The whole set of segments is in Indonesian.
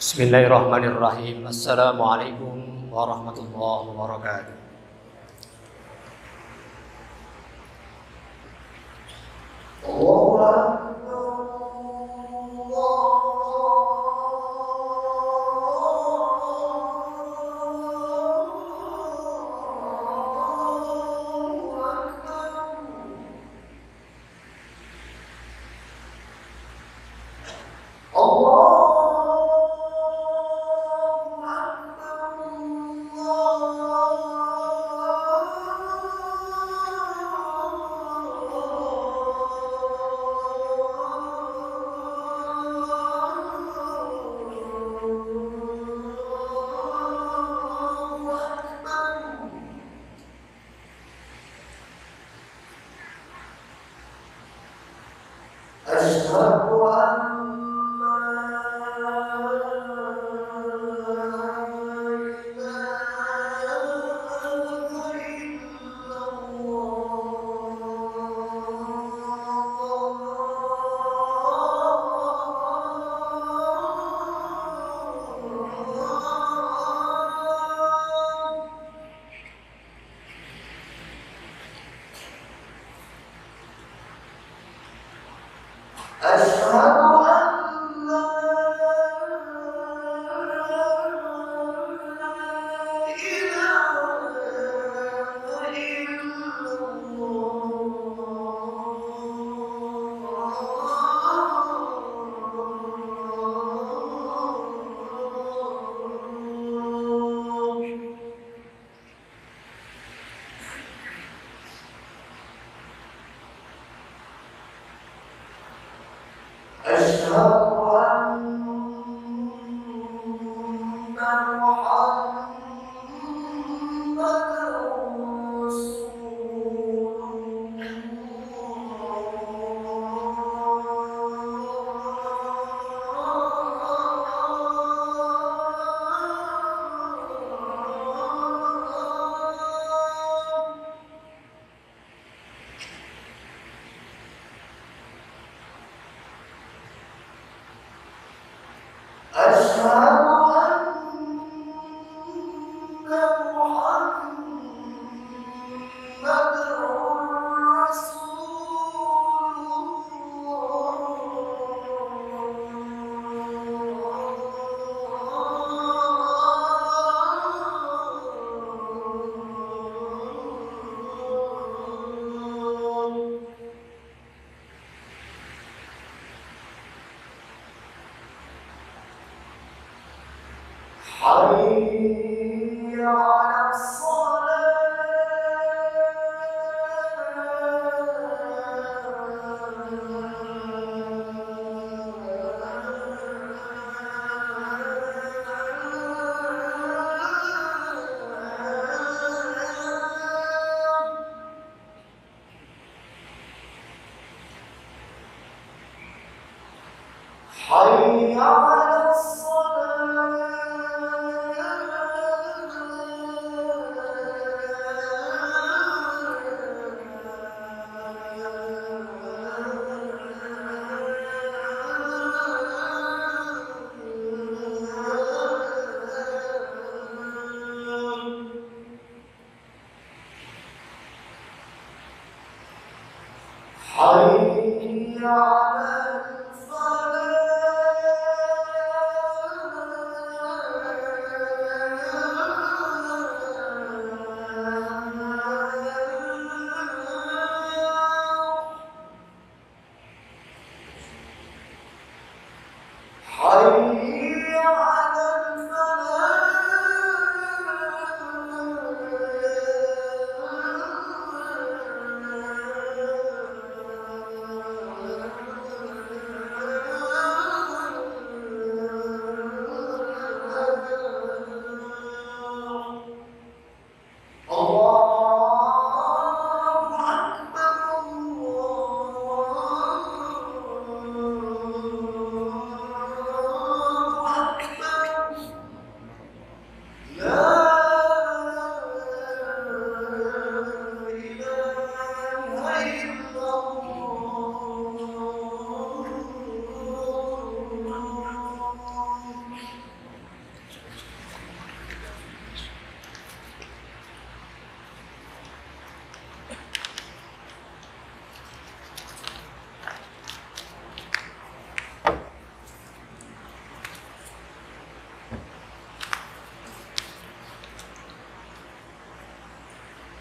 Bismillahirrahmanirrahim. Assalamualaikum warahmatullahi wabarakatuh.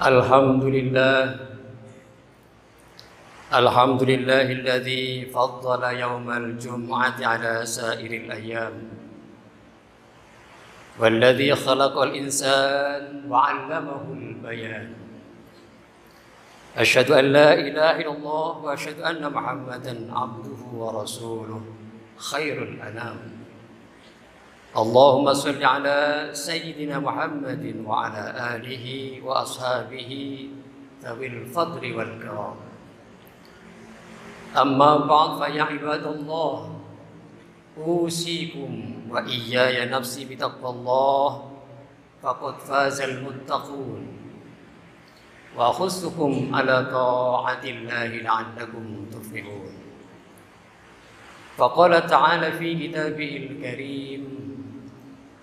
Alhamdulillah. Alhamdulillahilladzi faddala yawmal jum'ati ala sa'iril ayyam. Walladzi khalaqal insana wa 'allamahul bayan. Asyhadu an la ilaha illallah wa asyhadu anna Muhammadan 'abduhu wa rasuluh khairul anam. Allahumma shalli ala sayyidina Muhammadin wa ala alihi wa ashabihi dzawil fadli wal karam. Amma ba'd fa ya ibadallah, usikum wa iyaya nafsi bitaqwallah, faqad fazal muttaqun, wa akhusukum ala ta'atillahi la'allakum tuflihun. Faqala ta'ala fi kitabihil karim,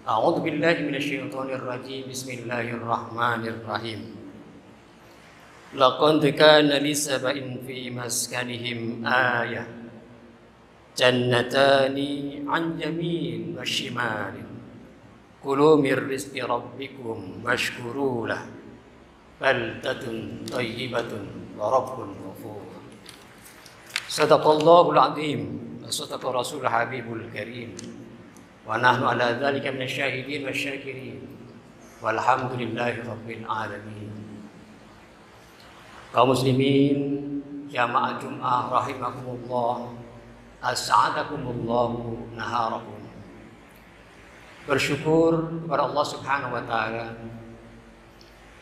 a'udzu billahi minasyaitonir rajim, bismillahirrahmanirrahim. Laqad kana lisaba'in fi maskanihim ayah, jannatani 'an yamin wa shimalin, kulu min rizqi rabbikum washkuru lahu, baldatun thayyibatun wa rabbun ghafur. Sadaqallahul 'azim wa sadaqa rasul habibul karim, wa nahnu ala dzalika minasyahidin wasyakirin, walhamdulillahi rabbil alamin. Kaum muslimin jamaah Jum'ah rahimakumullah, as'adakumullahu naharakum. Bersyukur kepada Allah Subhanahu wa taala.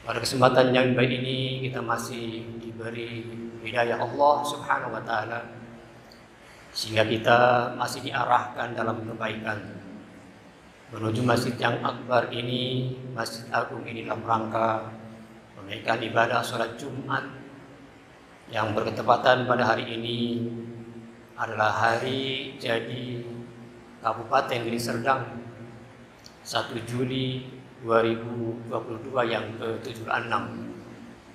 Pada kesempatan yang baik ini kita masih diberi hidayah Allah Subhanahu wa taala sehingga kita masih diarahkan dalam kebaikan menuju masjid yang akbar ini, Masjid Agung ini, dalam rangka menunaikan ibadah sholat Jumat yang berketepatan pada hari ini adalah hari jadi Kabupaten Deli Serdang 1 Juli 2022 yang ke-76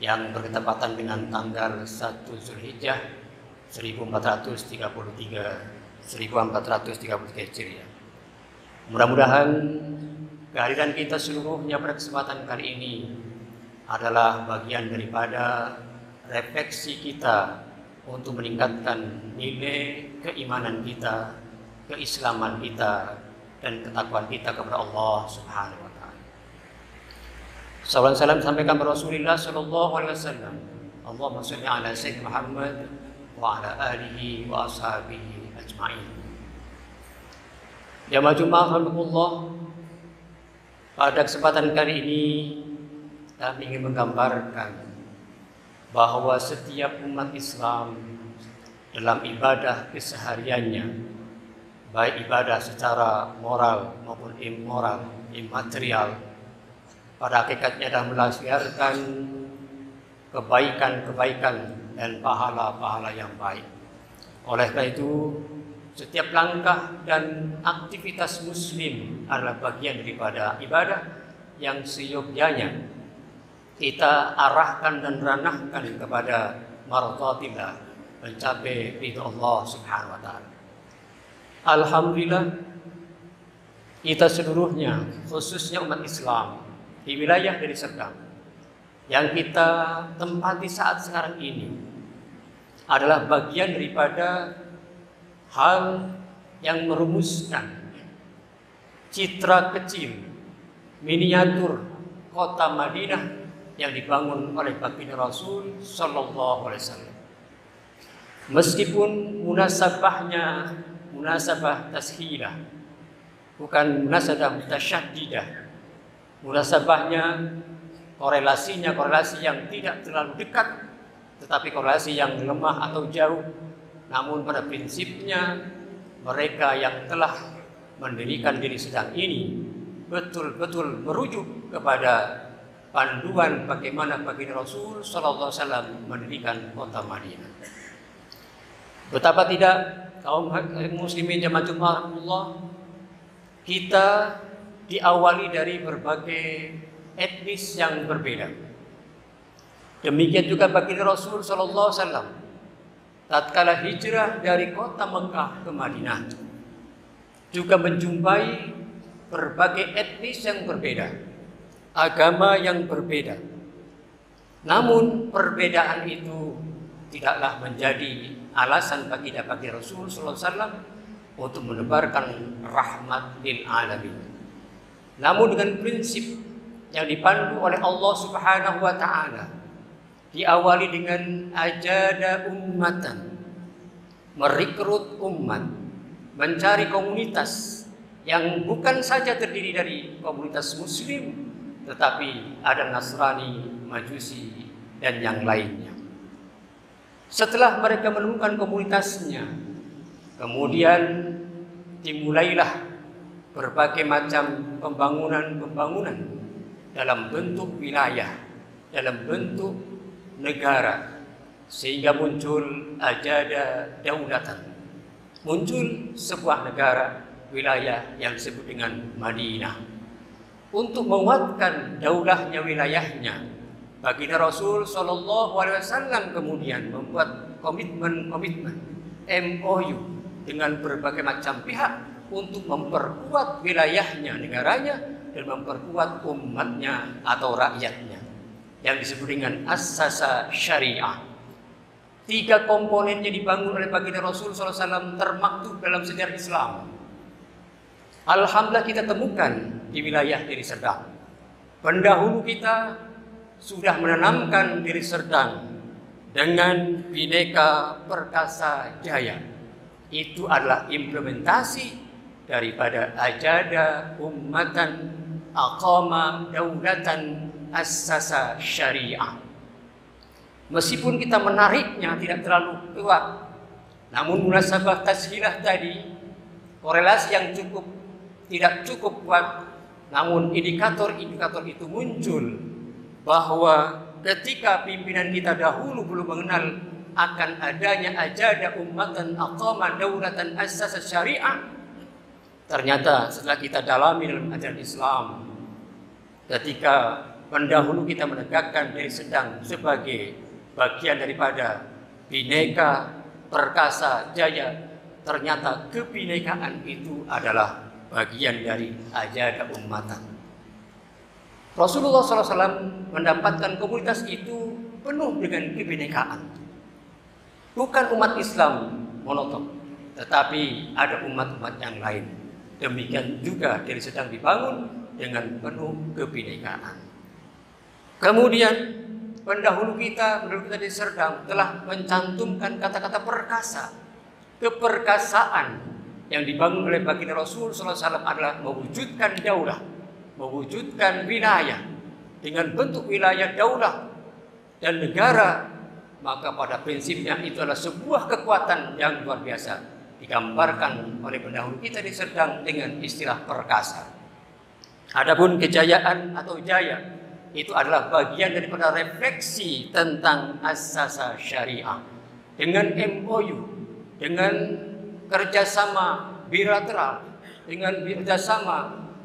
yang berketepatan dengan tanggal 1 Zulhijjah 1433 Hijriah. Mudah-mudahan kehadiran kita seluruhnya pada kesempatan kali ini adalah bagian daripada refleksi kita untuk meningkatkan nilai keimanan kita, keislaman kita, dan ketakwaan kita kepada Allah Subhanahu wa taala. Salawat salam sampaikan kepada Rasulullah sallallahu alaihi wasallam. Allahumma shalli ala sayyidina Muhammad wa ala alihi wa ashabihi ajma'in. Jamaah Jumat rahimakumullah, pada kesempatan kali ini kami ingin menggambarkan bahwa setiap umat Islam dalam ibadah kesehariannya, baik ibadah secara moral maupun immoral, imaterial, pada hakikatnya adalah melahirkan kebaikan-kebaikan dan pahala-pahala yang baik. Oleh karena itu, setiap langkah dan aktivitas muslim adalah bagian daripada ibadah yang seyogyanya kita arahkan dan ranahkan kepada mardatillah, mencapai ridha Allah Subhanahu wa taala. Alhamdulillah, kita seluruhnya, khususnya umat Islam di wilayah Deli Serdang yang kita tempati saat sekarang ini adalah bagian daripada hal yang merumuskan citra kecil miniatur kota Madinah yang dibangun oleh baginda Rasul sallallahu alaihi wasallam. Meskipun munasabahnya munasabah tashilah, bukan munasabah mutasyaddidah. Munasabahnya korelasinya korelasi yang tidak terlalu dekat, tetapi korelasi yang lemah atau jauh. Namun pada prinsipnya mereka yang telah mendirikan Deli Serdang ini betul-betul merujuk kepada panduan bagaimana baginda Rasul sallallahu alaihi wasallam mendirikan kota Madinah. Betapa tidak kaum muslimin jamaah Jumat, kita diawali dari berbagai etnis yang berbeda. Demikian juga baginda Rasul sallallahu alaihi wasallam tatkala hijrah dari kota Mekah ke Madinah juga menjumpai berbagai etnis yang berbeda, agama yang berbeda. Namun perbedaan itu tidaklah menjadi alasan bagi Rasul sallallahu alaihi wasallam untuk menebarkan rahmat lil alamin. Namun dengan prinsip yang dipandu oleh Allah Subhanahu wa taala, diawali dengan ajada ummatan, merekrut umat, mencari komunitas yang bukan saja terdiri dari komunitas muslim, tetapi ada Nasrani, Majusi, dan yang lainnya. Setelah mereka menemukan komunitasnya, kemudian dimulailah berbagai macam pembangunan dalam bentuk wilayah, dalam bentuk negara, sehingga muncul ajada daulatan. Muncul sebuah negara, wilayah yang disebut dengan Madinah. Untuk menguatkan daulahnya, wilayahnya, baginda Rasul sallallahu alaihi wasallam kemudian membuat komitmen MOU dengan berbagai macam pihak untuk memperkuat wilayahnya, negaranya, dan memperkuat umatnya atau rakyatnya, yang disebut dengan As-Sasa Syariah. 3 komponennya dibangun oleh baginda Rasul sallallahu alaihi wasallam termaktub dalam sejarah Islam. Alhamdulillah kita temukan di wilayah Deli Serdang. Pendahulu kita sudah menanamkan Deli Serdang dengan Bhinneka Perkasa Jaya. Itu adalah implementasi daripada ajada ummatan aqama daulatan assasa syariah. Meskipun kita menariknya tidak terlalu kuat, namun munasabah tashilah tadi, korelasi yang tidak cukup kuat, namun indikator-indikator itu muncul bahwa ketika pimpinan kita dahulu belum mengenal akan adanya ajada ummatan aqama daulatan assasa syariah, ternyata setelah kita dalami dalam ajaran Islam, ketika pendahulu kita menegakkan Deli Serdang sebagai bagian daripada Bhinneka Perkasa Jaya, ternyata kebinekaan itu adalah bagian dari ajada ummatan. Rasulullah SAW mendapatkan komunitas itu penuh dengan kebinekaan. Bukan umat Islam monoton, tetapi ada umat-umat yang lain. Demikian juga Deli Serdang dibangun dengan penuh kebinekaan. Kemudian pendahulu kita Deli Serdang telah mencantumkan kata-kata perkasa. Keperkasaan yang dibangun oleh baginda Rasul SAW adalah mewujudkan daulah, mewujudkan wilayah dengan bentuk wilayah daulah dan negara. Maka pada prinsipnya itu adalah sebuah kekuatan yang luar biasa, digambarkan oleh pendahulu kita di Serdang dengan istilah perkasa. Adapun kejayaan atau jaya itu adalah bagian daripada refleksi tentang asasa syariah dengan MOU, dengan kerjasama bilateral, dengan kerjasama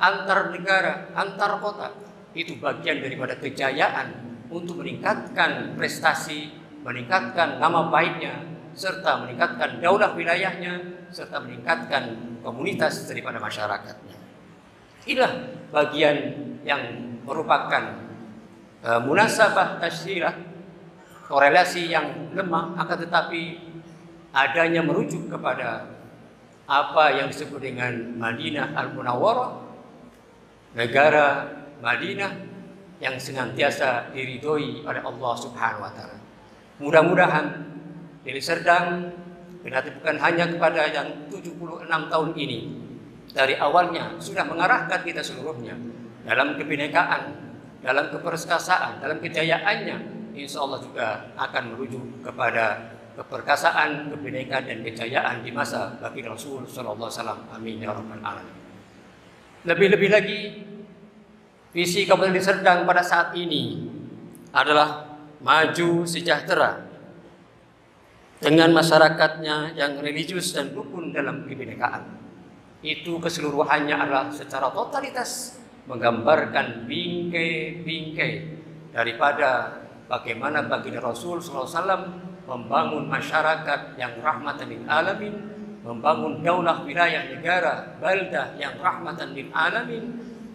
antar negara, antar kota. Itu bagian daripada kejayaan untuk meningkatkan prestasi, meningkatkan nama baiknya, serta meningkatkan daulah wilayahnya, serta meningkatkan komunitas daripada masyarakatnya. Inilah bagian yang merupakan munasabah tasyilah, korelasi yang lemah, akan tetapi adanya merujuk kepada apa yang disebut dengan Madinah Al-Munawwarah, negara Madinah yang senantiasa diridhoi oleh Allah Subhanahu wa taala. Mudah-mudahan Deli Serdang bukan hanya kepada yang 76 tahun ini, dari awalnya sudah mengarahkan kita seluruhnya dalam kebinekaan, dalam keperkasaan, dalam kejayaannya, insya Allah juga akan merujuk kepada keperkasaan, kebinekaan dan kejayaan di masa baginda Rasul sallallahu alaihi wasallam. Amin ya rabbal alamin. Lebih-lebih lagi, visi Kabupaten Deli Serdang pada saat ini adalah maju sejahtera dengan masyarakatnya yang religius dan rukun dalam kebinekaan. Itu keseluruhannya adalah secara totalitas menggambarkan bingkai-bingkai daripada bagaimana baginda Rasul sallallahu alaihi wasallam membangun masyarakat yang rahmatan lil alamin, membangun daulah wilayah negara baldah yang rahmatan lil alamin,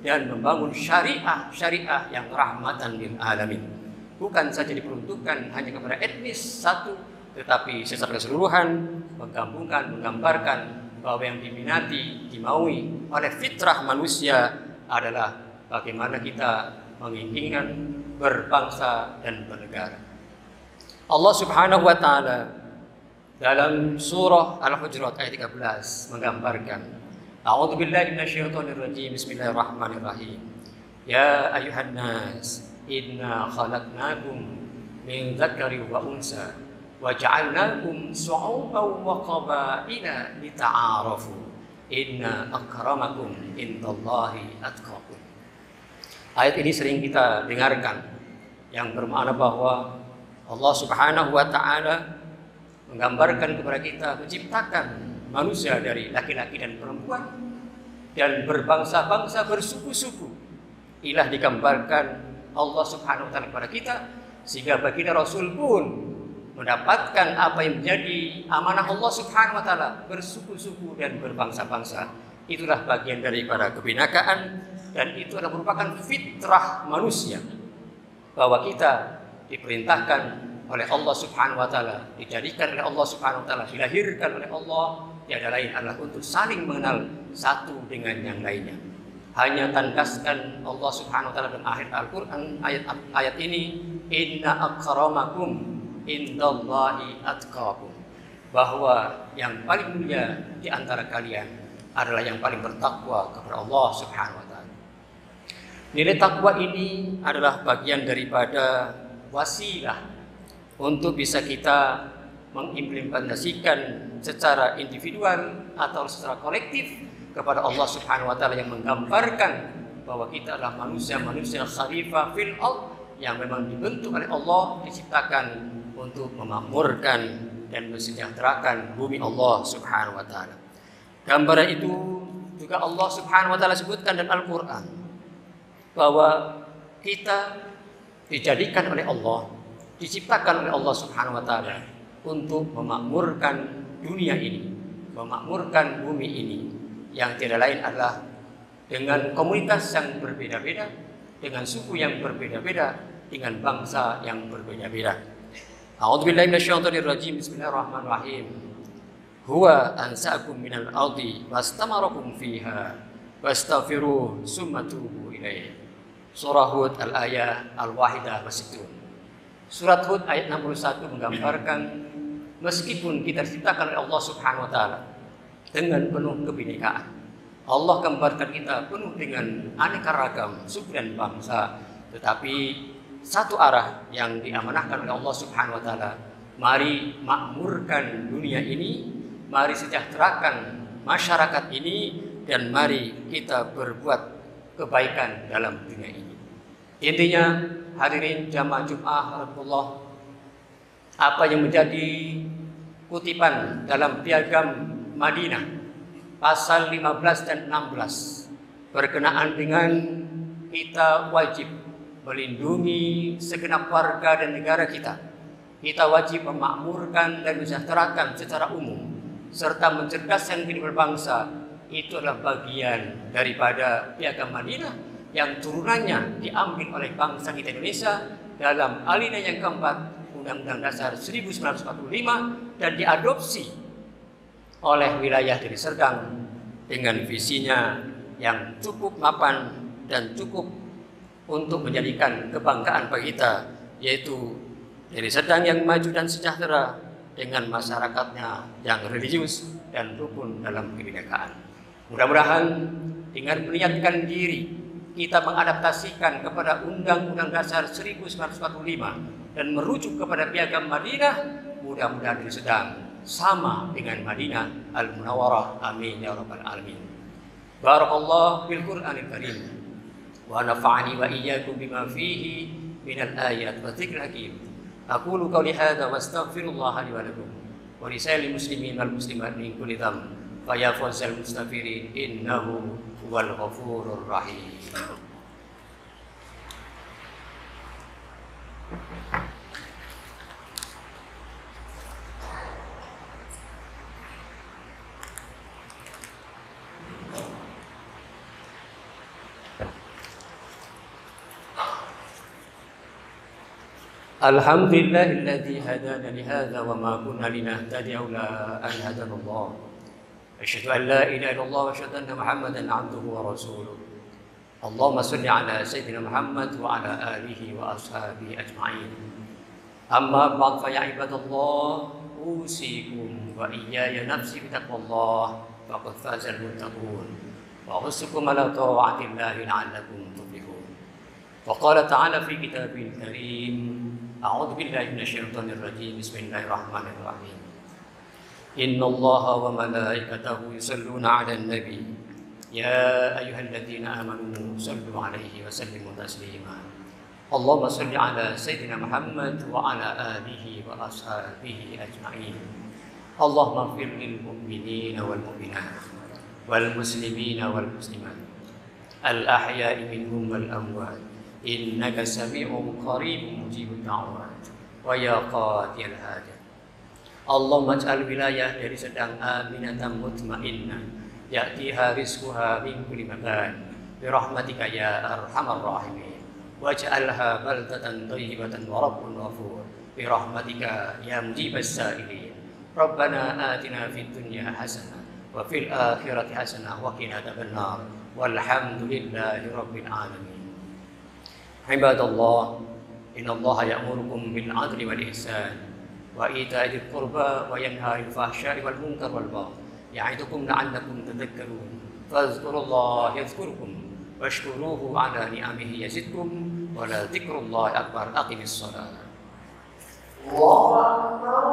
dan membangun syariah yang rahmatan lil alamin. bukan saja diperuntukkan hanya kepada etnis satu, tetapi secara keseluruhan menggabungkan, menggambarkan bahwa yang diminati, dimaui oleh fitrah manusia adalah bagaimana kita menginginkan berbangsa dan bernegara. Allah Subhanahu wa taala dalam surah Al-Hujurat ayat 13 menggambarkan, A'udzubillahi minasyaitonirrajim, bismillahirrahmanirrahim. Ya ayuhan nas, inna khalaqnakum min dzakari wa unsa wa ja'alnakum syu'uban wa qabaila lita'arafu. Inna akramakum indallahi atqakum. Ayat ini sering kita dengarkan, yang bermakna bahwa Allah Subhanahu wa taala menggambarkan kepada kita menciptakan manusia dari laki-laki dan perempuan dan berbangsa-bangsa, bersuku-suku. Inilah digambarkan Allah Subhanahu wa taala kepada kita, sehingga baginda Rasul pun mendapatkan apa yang menjadi amanah Allah Subhanahu wa taala, bersuku-suku dan berbangsa-bangsa. Itulah bagian daripada kebinakaan, dan itu adalah merupakan fitrah manusia, bahwa kita diperintahkan oleh Allah Subhanahu wa taala, dijadikan oleh Allah Subhanahu wa taala, dilahirkan oleh Allah, tiada lain adalah untuk saling mengenal satu dengan yang lainnya. Hanya tandaskan Allah Subhanahu wa taala dalam akhir Al-Qur'an ayat ini, inna akramakum indallahi atqakum, bahwa yang paling mulia di antara kalian adalah yang paling bertakwa kepada Allah Subhanahu wa taala. Nilai takwa ini adalah bagian daripada wasilah untuk bisa kita mengimplementasikan secara individual atau secara kolektif kepada Allah Subhanahu wa taala, yang menggambarkan bahwa kita adalah manusia-manusia khalifah fil ardh yang memang dibentuk oleh Allah, diciptakan untuk memakmurkan dan mensejahterakan bumi Allah Subhanahu wa taala. Gambaran itu juga Allah Subhanahu wa taala sebutkan dalam Al-Qur'an, bahwa kita dijadikan oleh Allah, diciptakan oleh Allah Subhanahu wa taala untuk memakmurkan dunia ini, memakmurkan bumi ini, yang tidak lain adalah dengan komunitas yang berbeda-beda, dengan suku yang berbeda-beda, dengan bangsa yang berbeda-beda. A'udzubillahi minasyaitonirrajim, bismillahirrahmanirrahim. Huwa ansa'akum minal ardi wastamarakum fiha wastaghfiruhu summa tubu ilaihi. Surah Hud al-ayah al-wahidah wa-sittun. Surat Hud ayat 61 menggambarkan meskipun kita diciptakan oleh Allah Subhanahu wa taala dengan penuh kebinekaan, Allah gambarkan kita penuh dengan aneka ragam suku dan bangsa, tetapi satu arah yang diamanahkan oleh Allah Subhanahu wa taala, mari makmurkan dunia ini, mari sejahterakan masyarakat ini, dan mari kita berbuat kebaikan dalam dunia ini. Intinya, hadirin jamaah Jumat rahmatullah, apa yang menjadi kutipan dalam Piagam Madinah pasal 15 dan 16 berkenaan dengan kita wajib melindungi segenap warga dan negara kita. Kita wajib memakmurkan dan mensejahterakan secara umum serta mencerdaskan kehidupan berbangsa. Itu adalah bagian daripada Piagam Madinah yang turunannya diambil oleh bangsa kita Indonesia dalam alinea yang keempat Undang-Undang Dasar 1945 dan diadopsi oleh wilayah Deli Serdang dengan visinya yang cukup mapan dan cukup untuk menjadikan kebanggaan bagi kita, yaitu Deli Serdang yang maju dan sejahtera dengan masyarakatnya yang religius dan rukun dalam kebinekaan. Mudah-mudahan dengan meniatkan diri kita mengadaptasikan kepada Undang-Undang Dasar 1945 dan merujuk kepada Piagam Madinah, mudah-mudahan Deli Serdang sama dengan Madinah Al-Munawwarah. Amin ya rabbal alamin. Barakallahu bil Qur'anil Karim wa nafa'ani wa iyyakum bima fihi minal ayat wa dzikril hakim. Aqulu qawli hadza wa astaghfirullah li wa lakum wa lisa'il muslimin wal muslimat min kulli dhanb. Faya fawzal mustaghfirin innahu huwal ghafurur rahim. Alhamdulillahilladzi hadana li hadza wa ma kunna linahtadiya laula an hadana Allah. Asyhadu an la ilaha illallah wa asyhadu anna Muhammadan 'abduhu wa rasuluh. Allahumma shalli ala sayyidina Muhammad wa ala alihi wa ashabihi ajma'in. Amma ba'd fa ya ibadallah, usikum wa iyaya nafsi bi taqwallah faqad fazal muttaqun. Wa usikum ala ta'atillahi la'allakum tuflihun. Wa qala ta'ala fi kitabil karim, a'udzu billahi minasyaitonir rajim. Bismillahirrahmanirrahim. Innallaha wa malaikatahu yusholluna 'alan nabi. Ya ayyuhalladzina amanu shallu 'alaihi wa sallimu taslima. Allahumma shalli 'ala sayyidina Muhammad wa 'ala alihi wa ashabihi ajma'in. Allahumma ighfir lil mu'minina wal mu'minat wal muslimina wal muslimat al ahya'i minhum wal amwat innaka sami'un qaribun mujibud da'wat wa ya qadiyal hajat. Allahumma ij'al wilayah dari sedang aminatan mutmainnah ya'tiha rizquha min kulli makan bi rahmatika ya arhamar rahimin waj'alha baldatan thayyibatan wa rabbun ghafur bi rahmatika ya mujibas sa'ilin. Rabbana atina fid dunya hasanah wa fil akhirati hasanah wa qina adzabannar walhamdulillahi rabbil alamin. Ibadallah, innallaha ya'murukum bil 'adli wal ihsan wa ita'i dzil qurba wa yanha 'anil fahsya'i wal munkar wal baghi ya'idukum la'allakum tadhakkarun. Fadhkurullaha yadhkurkum washkuruhu 'ala ni'amihi yazidkum wa la dzikrullahi akbar. Aqimis shalah. Allahu akbar.